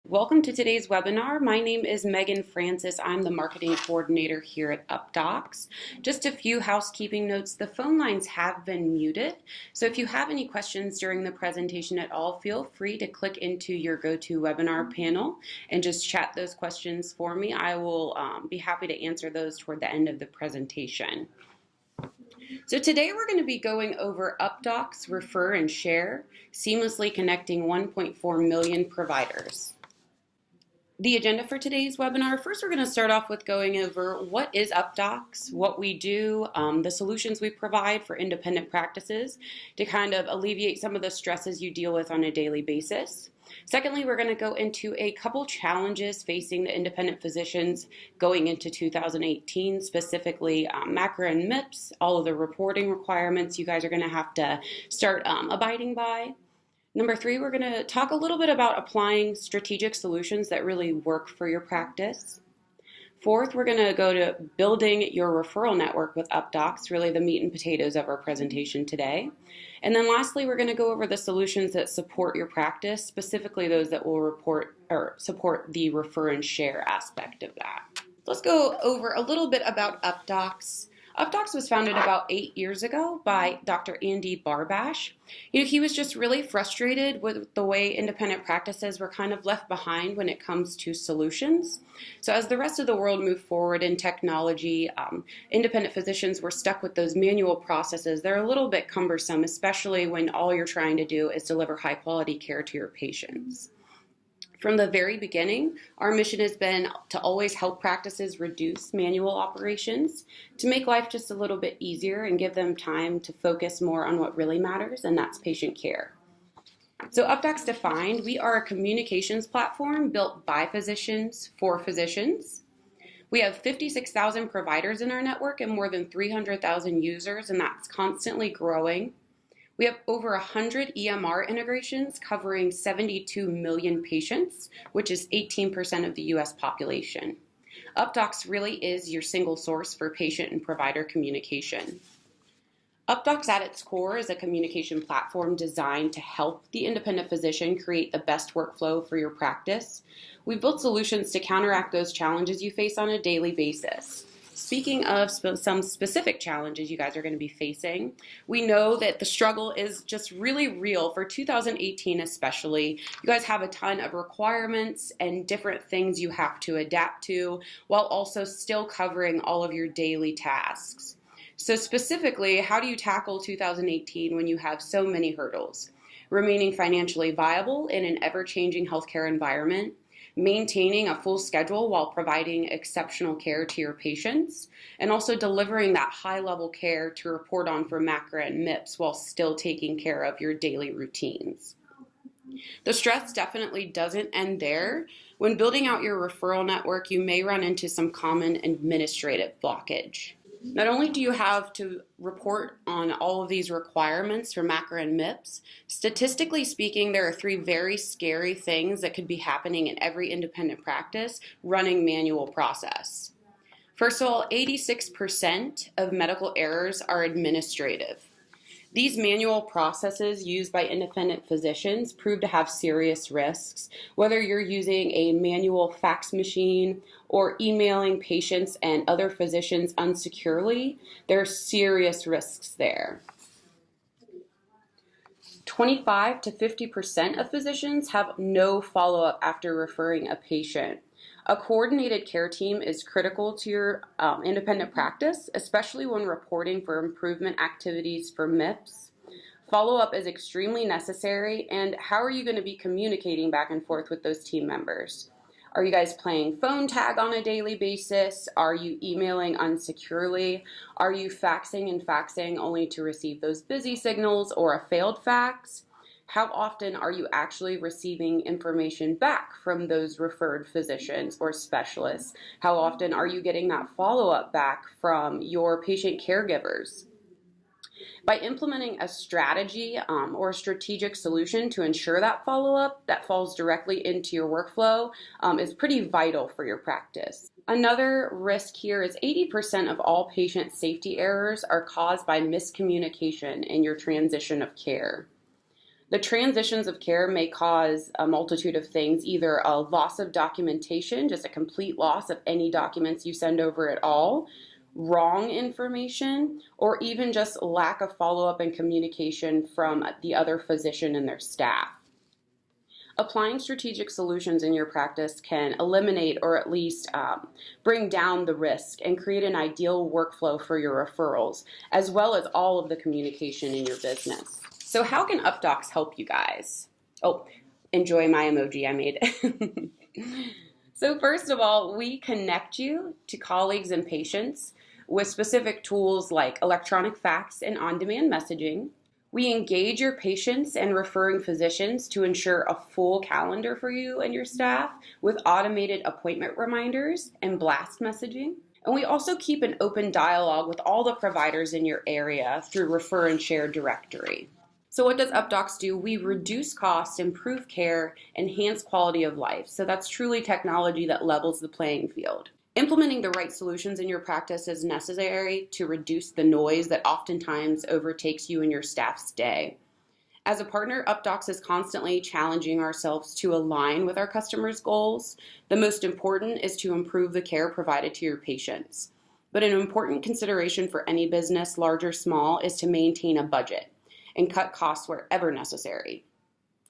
Welcome to today's webinar. My name is Megan Francis. I'm the marketing coordinator here at Updox. Just a few housekeeping notes. The phone lines have been muted, so if you have any questions during the presentation at all, feel free to click into your GoToWebinar panel and just chat those questions for me. I will be happy to answer those toward the end of the presentation. So today we're going to be going over Updox Refer and Share, seamlessly connecting 1.4 million providers. The agenda for today's webinar, first we're going to start off with going over what is Updox, what we do, the solutions we provide for independent practices to kind of alleviate some of the stresses you deal with on a daily basis. Secondly, we're going to go into a couple challenges facing the independent physicians going into 2018, specifically MACRA and MIPS, all of the reporting requirements you guys are going to have to start abiding by. Number three, we're going to talk a little bit about applying strategic solutions that really work for your practice. Fourth, we're going to go to building your referral network with Updox, really the meat and potatoes of our presentation today. And then lastly, we're going to go over the solutions that support your practice, specifically those that will support the refer and share aspect of that. Let's go over a little bit about Updox. Updox was founded about 8 years ago by Dr. Andy Barbash. He was just really frustrated with the way independent practices were kind of left behind when it comes to solutions. So as the rest of the world moved forward in technology, independent physicians were stuck with those manual processes. They're a little bit cumbersome, especially when all you're trying to do is deliver high quality care to your patients. From the very beginning, our mission has been to always help practices reduce manual operations, to make life just a little bit easier and give them time to focus more on what really matters, and that's patient care. So Updox defined, we are a communications platform built by physicians for physicians. We have 56,000 providers in our network and more than 300,000 users, and that's constantly growing. We have over 100 EMR integrations covering 72 million patients, which is 18% of the US population. Updox really is your single source for patient and provider communication. Updox at its core is a communication platform designed to help the independent physician create the best workflow for your practice. We've built solutions to counteract those challenges you face on a daily basis. Speaking of some specific challenges you guys are going to be facing, we know that the struggle is just really real for 2018 especially. You guys have a ton of requirements and different things you have to adapt to while also still covering all of your daily tasks. So specifically, how do you tackle 2018 when you have so many hurdles? Remaining financially viable in an ever-changing healthcare environment, maintaining a full schedule while providing exceptional care to your patients, and also delivering that high-level care to report on for MACRA and MIPS while still taking care of your daily routines. The stress definitely doesn't end there. When building out your referral network, you may run into some common administrative blockage. Not only do you have to report on all of these requirements for MACRA and MIPS, statistically speaking, there are three very scary things that could be happening in every independent practice running manual process. First of all, 86% of medical errors are administrative. These manual processes used by independent physicians prove to have serious risks. Whether you're using a manual fax machine or emailing patients and other physicians unsecurely, there are serious risks there. 25 to 50% of physicians have no follow-up after referring a patient. A coordinated care team is critical to your independent practice, especially when reporting for improvement activities for MIPS. Follow-up is extremely necessary, and how are you going to be communicating back and forth with those team members? Are you guys playing phone tag on a daily basis? Are you emailing unsecurely? Are you faxing only to receive those busy signals or a failed fax? How often are you actually receiving information back from those referred physicians or specialists? How often are you getting that follow-up back from your patient caregivers? By implementing a strategy or a strategic solution to ensure that follow-up that falls directly into your workflow is pretty vital for your practice. Another risk here is 80% of all patient safety errors are caused by miscommunication in your transition of care. The transitions of care may cause a multitude of things, either a loss of documentation, just a complete loss of any documents you send over at all, wrong information, or even just lack of follow-up and communication from the other physician and their staff. Applying strategic solutions in your practice can eliminate or at least bring down the risk and create an ideal workflow for your referrals, as well as all of the communication in your business. So how can Updox help you guys? Oh, enjoy my emoji I made. So first of all, we connect you to colleagues and patients with specific tools like electronic fax and on-demand messaging. We engage your patients and referring physicians to ensure a full calendar for you and your staff with automated appointment reminders and blast messaging. And we also keep an open dialogue with all the providers in your area through Refer and Share directory. So what does Updox do? We reduce costs, improve care, enhance quality of life. So that's truly technology that levels the playing field. Implementing the right solutions in your practice is necessary to reduce the noise that oftentimes overtakes you and your staff's day. As a partner, Updox is constantly challenging ourselves to align with our customers' goals. The most important is to improve the care provided to your patients. But an important consideration for any business, large or small, is to maintain a budget and cut costs wherever necessary.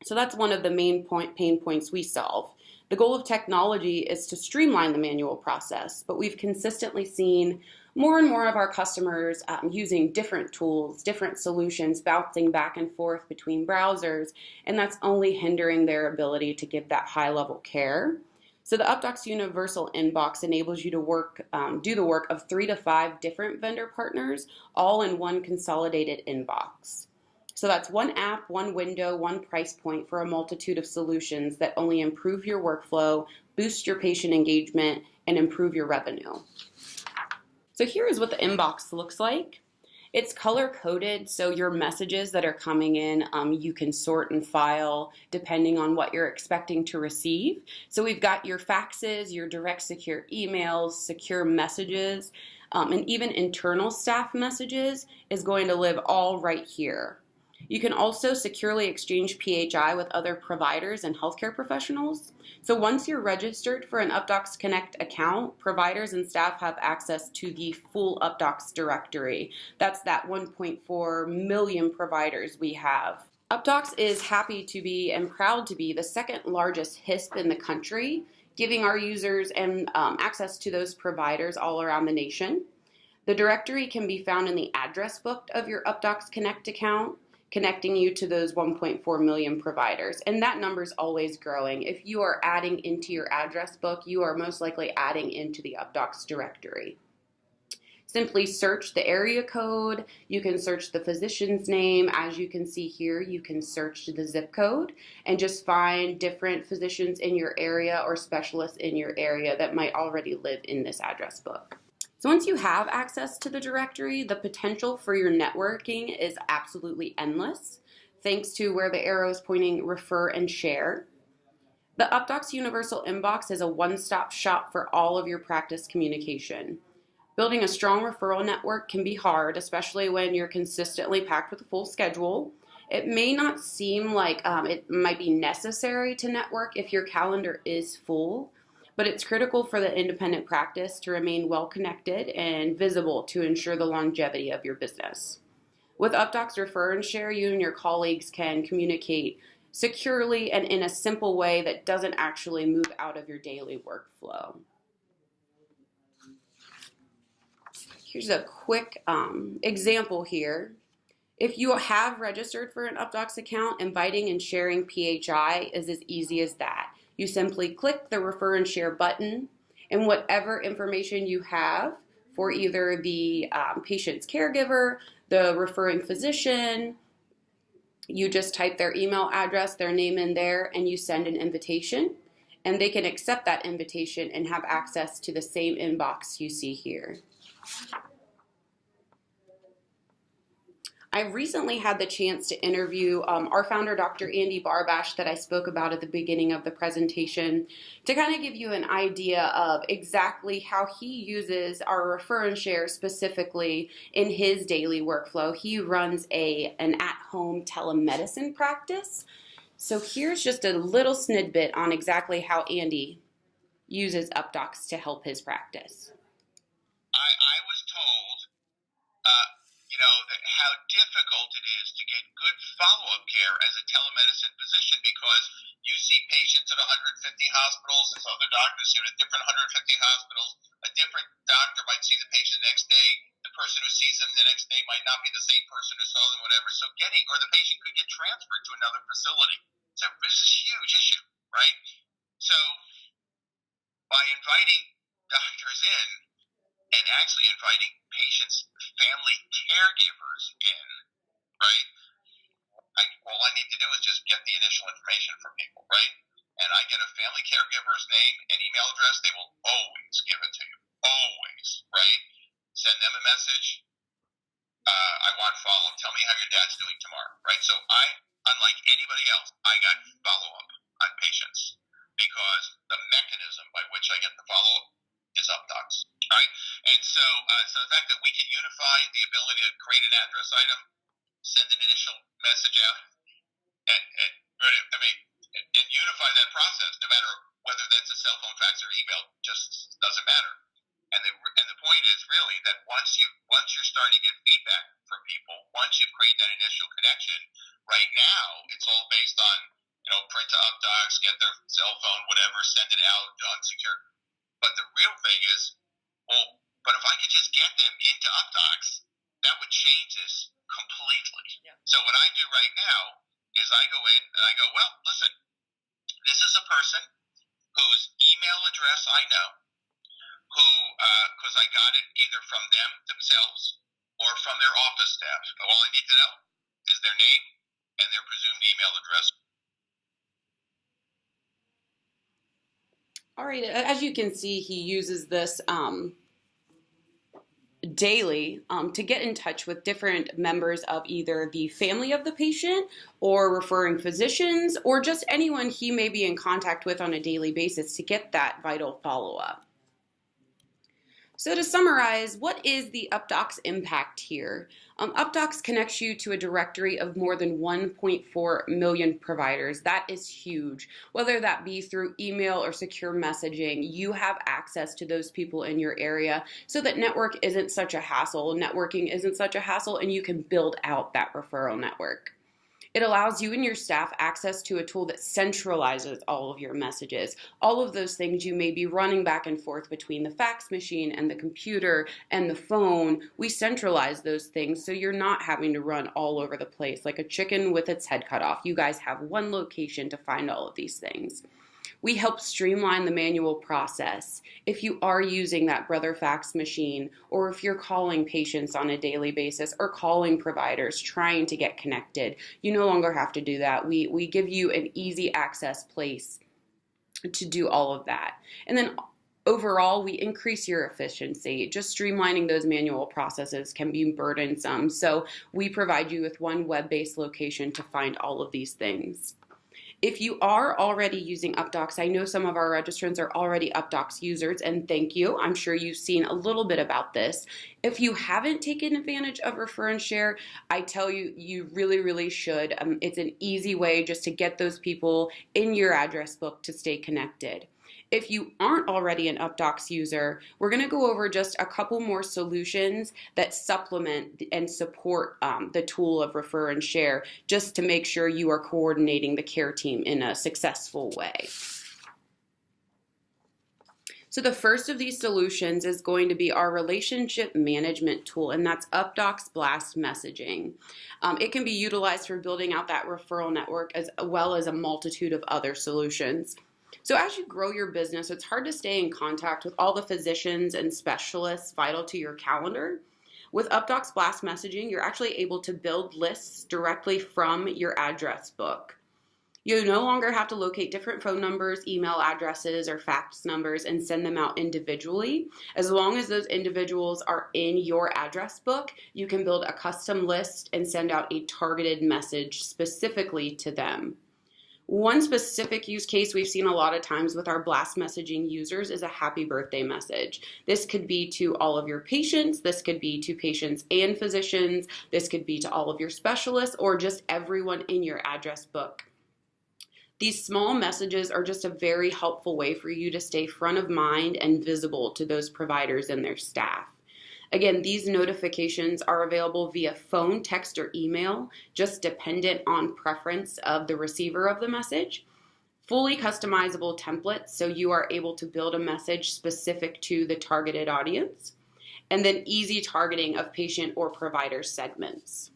So that's one of the main pain points we solve. The goal of technology is to streamline the manual process, but we've consistently seen more and more of our customers using different tools, different solutions, bouncing back and forth between browsers, and that's only hindering their ability to give that high-level care. So the Updox Universal Inbox enables you to do the work of 3 to 5 different vendor partners, all in one consolidated inbox. So that's one app, one window, one price point for a multitude of solutions that only improve your workflow, boost your patient engagement, and improve your revenue. So here is what the inbox looks like. It's color-coded, so your messages that are coming in, you can sort and file depending on what you're expecting to receive. So we've got your faxes, your direct secure emails, secure messages, and even internal staff messages is going to live all right here. You can also securely exchange PHI with other providers and healthcare professionals. So once you're registered for an Updox Connect account, providers and staff have access to the full Updox directory. That's that 1.4 million providers we have. Updox is happy to be and proud to be the second largest HISP in the country, giving our users access to those providers all around the nation. The directory can be found in the address book of your Updox Connect account, connecting you to those 1.4 million providers. And that number is always growing. If you are adding into your address book, you are most likely adding into the Updox directory. Simply search the area code. You can search the physician's name. As you can see here, you can search the zip code and just find different physicians in your area or specialists in your area that might already live in this address book. So once you have access to the directory, the potential for your networking is absolutely endless, thanks to where the arrow is pointing, Refer and Share. The Updox Universal Inbox is a one-stop shop for all of your practice communication. Building a strong referral network can be hard, especially when you're consistently packed with a full schedule. It may not seem like it might be necessary to network if your calendar is full, but it's critical for the independent practice to remain well connected and visible to ensure the longevity of your business. With Updox Refer and Share, you and your colleagues can communicate securely and in a simple way that doesn't actually move out of your daily workflow. Here's a quick example here. If you have registered for an Updox account, inviting and sharing PHI is as easy as that. You simply click the Refer and Share button, and whatever information you have for either the patient's caregiver, the referring physician, you just type their email address, their name in there, and you send an invitation, and they can accept that invitation and have access to the same inbox you see here. I recently had the chance to interview our founder, Dr. Andy Barbash, that I spoke about at the beginning of the presentation, to kind of give you an idea of exactly how he uses our Refer and Share specifically in his daily workflow. He runs an at-home telemedicine practice. So here's just a little snippet on exactly how Andy uses Updox to help his practice. I was told, that how difficult it is to get good follow-up care as a telemedicine physician, because you see patients at 150 hospitals. There's other doctors who at different 150 hospitals. A different doctor might see the patient the next day. The person who sees them the next day might not be the same person who saw them, whatever. So the patient could get transferred to another facility. So this is a huge issue, right? So by inviting doctors in, and actually inviting patients' family caregivers in, right? All I need to do is just get the initial information from people, right? And I get a family caregiver's name and email address. They will always give it to you. Always, right? Send them a message. I want follow-up. Tell me how your dad's doing tomorrow, right? So unlike anybody else, I got follow-up on patients because the mechanism by which I get the follow-up is Updox, right? And so the fact that we can unify the ability to create an address item, send an initial message out, and unify that process, no matter whether that's a cell phone, fax, or email, just doesn't matter. And the point is really that once you're starting to get feedback from people, once you create that initial connection, right now it's all based on print to Updox, get their cell phone, whatever, send it out unsecured. But the real thing is, but if I could just get them into Updox, that would change this completely. Yeah. So what I do right now is I go in and I go, well, listen, this is a person whose email address I know, because I got it either from them themselves or from their office staff. All I need to know is their name and their presumed email address. All right, as you can see, he uses this daily to get in touch with different members of either the family of the patient or referring physicians or just anyone he may be in contact with on a daily basis to get that vital follow-up. So to summarize, what is the Updox Impact here? Updox connects you to a directory of more than 1.4 million providers. That is huge. Whether that be through email or secure messaging, you have access to those people in your area so that network isn't such a hassle, networking isn't such a hassle, and you can build out that referral network. It allows you and your staff access to a tool that centralizes all of your messages. All of those things you may be running back and forth between the fax machine and the computer and the phone. We centralize those things so you're not having to run all over the place like a chicken with its head cut off. You guys have one location to find all of these things. We help streamline the manual process. If you are using that brother fax machine, or if you're calling patients on a daily basis or calling providers trying to get connected, you no longer have to do that. We give you an easy access place to do all of that. And then overall, we increase your efficiency. Just streamlining those manual processes can be burdensome. So we provide you with one web-based location to find all of these things. If you are already using Updox, I know some of our registrants are already Updox users, and thank you. I'm sure you've seen a little bit about this. If you haven't taken advantage of Refer and Share, I tell you, you really, really should. It's an easy way just to get those people in your address book to stay connected. If you aren't already an Updox user, we're going to go over just a couple more solutions that supplement and support the tool of Refer and Share, just to make sure you are coordinating the care team in a successful way. So the first of these solutions is going to be our relationship management tool, and that's Updox Blast Messaging. It can be utilized for building out that referral network as well as a multitude of other solutions. So as you grow your business, it's hard to stay in contact with all the physicians and specialists vital to your calendar. With Updox Blast Messaging, you're actually able to build lists directly from your address book. You no longer have to locate different phone numbers, email addresses, or fax numbers and send them out individually. As long as those individuals are in your address book, you can build a custom list and send out a targeted message specifically to them. One specific use case we've seen a lot of times with our blast messaging users is a happy birthday message. This could be to all of your patients, this could be to patients and physicians, this could be to all of your specialists, or just everyone in your address book. These small messages are just a very helpful way for you to stay front of mind and visible to those providers and their staff. Again, these notifications are available via phone, text, or email, just dependent on preference of the receiver of the message. Fully customizable templates, so you are able to build a message specific to the targeted audience. And then easy targeting of patient or provider segments.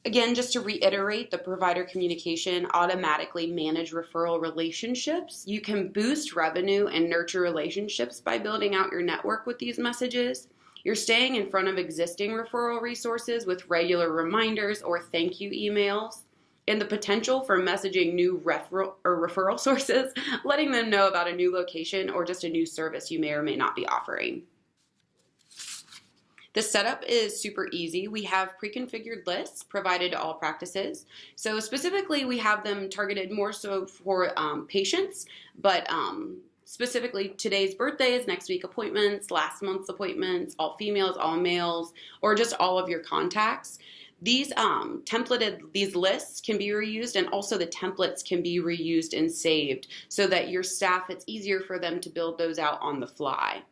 Again, just to reiterate, the provider communication automatically manage referral relationships. You can boost revenue and nurture relationships by building out your network with these messages. You're staying in front of existing referral resources with regular reminders or thank you emails, and the potential for messaging new referral sources, letting them know about a new location or just a new service you may or may not be offering. The setup is super easy. We have pre-configured lists provided to all practices. So specifically, we have them targeted more so for patients, but specifically today's birthdays, next week appointments, last month's appointments, all females, all males, or just all of your contacts. These these lists can be reused, and also the templates can be reused and saved so that your staff, it's easier for them to build those out on the fly.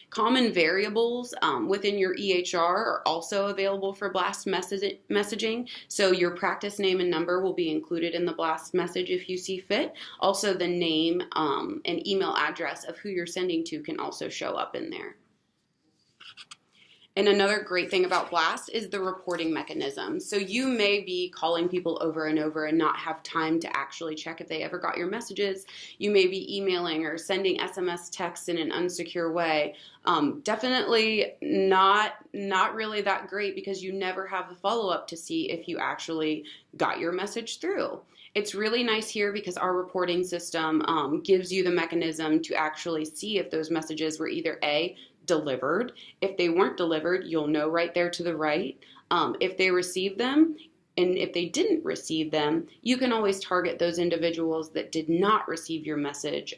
Common variables within your EHR are also available for blast messaging. So your practice name and number will be included in the blast message if you see fit. Also the name and email address of who you're sending to can also show up in there. And another great thing about Blast is the reporting mechanism. So you may be calling people over and over and not have time to actually check if they ever got your messages. You may be emailing or sending SMS texts in an unsecure way. Definitely not really that great, because you never have the follow-up to see if you actually got your message through. It's really nice here because our reporting system gives you the mechanism to actually see if those messages were either A, delivered. If they weren't delivered, you'll know right there to the right. If they received them, and if they didn't receive them, you can always target those individuals that did not receive your message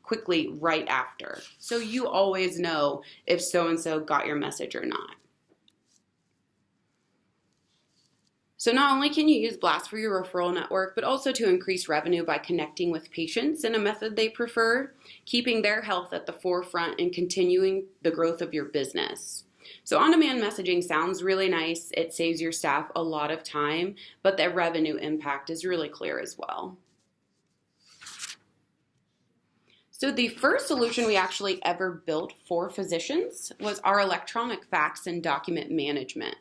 quickly right after. So you always know if so-and-so got your message or not. So not only can you use Blast for your referral network, but also to increase revenue by connecting with patients in a method they prefer, keeping their health at the forefront, and continuing the growth of your business. So on-demand messaging sounds really nice. It saves your staff a lot of time, but the revenue impact is really clear as well. So the first solution we actually ever built for physicians was our electronic fax and document management.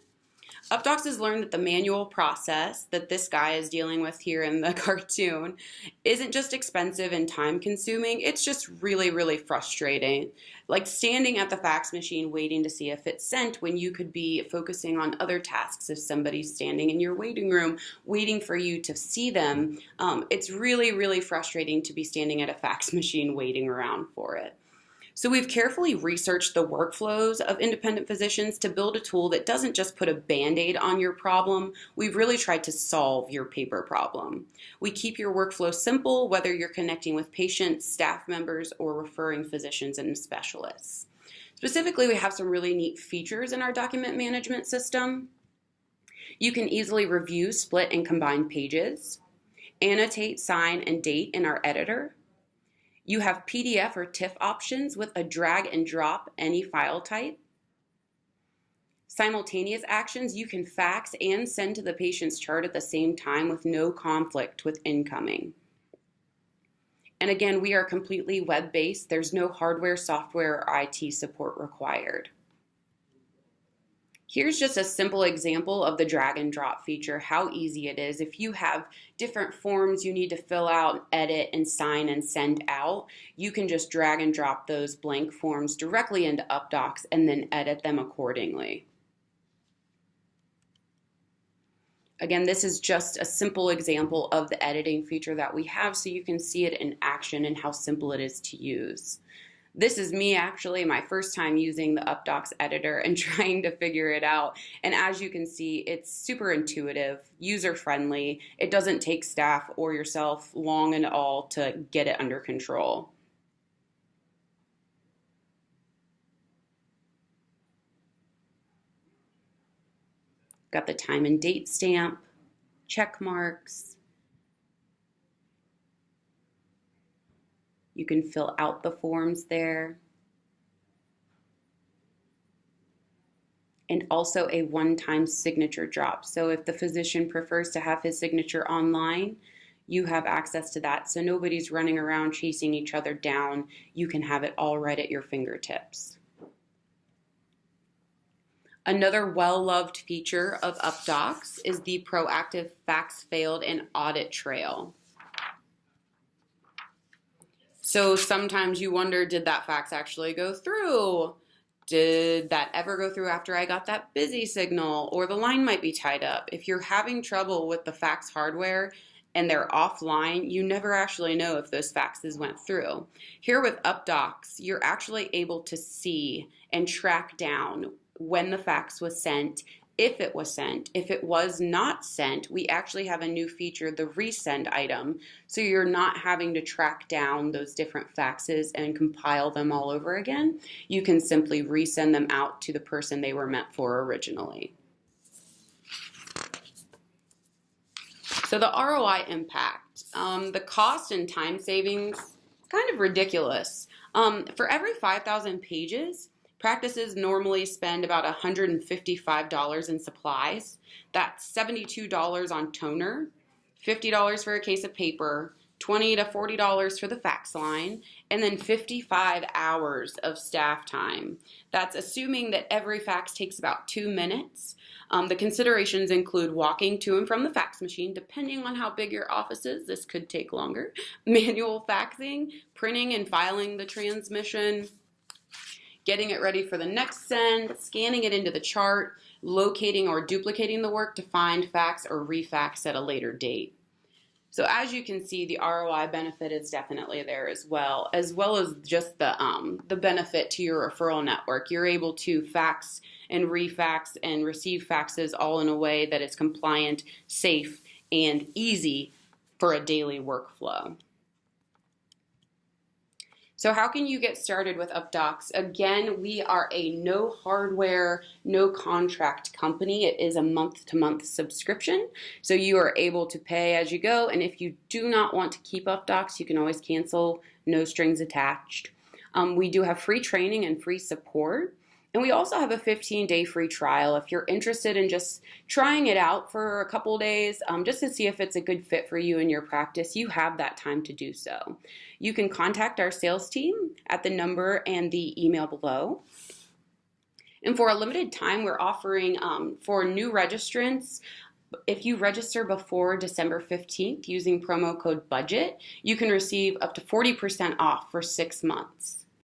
Updox has learned that the manual process that this guy is dealing with here in the cartoon isn't just expensive and time consuming, it's just really, really frustrating. Like standing at the fax machine waiting to see if it's sent when you could be focusing on other tasks. If somebody's standing in your waiting room waiting for you to see them, it's really, really frustrating to be standing at a fax machine waiting around for it. So we've carefully researched the workflows of independent physicians to build a tool that doesn't just put a Band-Aid on your problem. We've really tried to solve your paper problem. We keep your workflow simple, whether you're connecting with patients, staff members, or referring physicians and specialists. Specifically, we have some really neat features in our document management system. You can easily review, split, and combine pages, annotate, sign, and date in our editor. You have PDF or TIFF options with a drag and drop any file type. Simultaneous actions, you can fax and send to the patient's chart at the same time with no conflict with incoming. And again, we are completely web-based. There's no hardware, software, or IT support required. Here's just a simple example of the drag and drop feature, how easy it is. If you have different forms you need to fill out, edit, and sign and send out, you can just drag and drop those blank forms directly into Updox and then edit them accordingly. Again, this is just a simple example of the editing feature that we have so you can see it in action and how simple it is to use. This is me actually, my first time using the Updox editor and trying to figure it out. And as you can see, it's super intuitive, user-friendly. It doesn't take staff or yourself long at all to get it under control. Got the time and date stamp, check marks. You can fill out the forms there. And also a one-time signature drop. So if the physician prefers to have his signature online, you have access to that. So nobody's running around chasing each other down. You can have it all right at your fingertips. Another well-loved feature of Updox is the proactive fax failed and audit trail. So sometimes you wonder, did that fax actually go through? Did that ever go through after I got that busy signal? Or the line might be tied up. If you're having trouble with the fax hardware and they're offline, you never actually know if those faxes went through. Here with Updox, you're actually able to see and track down when the fax was sent, if it was sent. If it was not sent, we actually have a new feature, the resend item, so you're not having to track down those different faxes and compile them all over again. You can simply resend them out to the person they were meant for originally. So the ROI impact, the cost and time savings, kind of ridiculous. For every 5,000 pages, practices normally spend about $155 in supplies. That's $72 on toner, $50 for a case of paper, $20 to $40 for the fax line, and then 55 hours of staff time. That's assuming that every fax takes about 2 minutes. The considerations include walking to and from the fax machine, depending on how big your office is. This could take longer. Manual faxing, printing and filing the transmission, getting it ready for the next send, scanning it into the chart, locating or duplicating the work to find fax or refax at a later date. So as you can see, the ROI benefit is definitely there as well as just the benefit to your referral network. You're able to fax and refax and receive faxes all in a way that is compliant, safe, and easy for a daily workflow. So how can you get started with Updox? Again, we are a no hardware, no contract company. It is a month-to-month subscription. So you are able to pay as you go. And if you do not want to keep Updox, you can always cancel, no strings attached. We do have free training and free support. And we also have a 15-day free trial if you're interested in just trying it out for a couple days, just to see if it's a good fit for you and your practice. You have that time to do so. You can contact our sales team at the number and the email below. And for a limited time, we're offering for new registrants, if you register before December 15th using promo code BUDGET, you can receive up to 40% off for 6 months.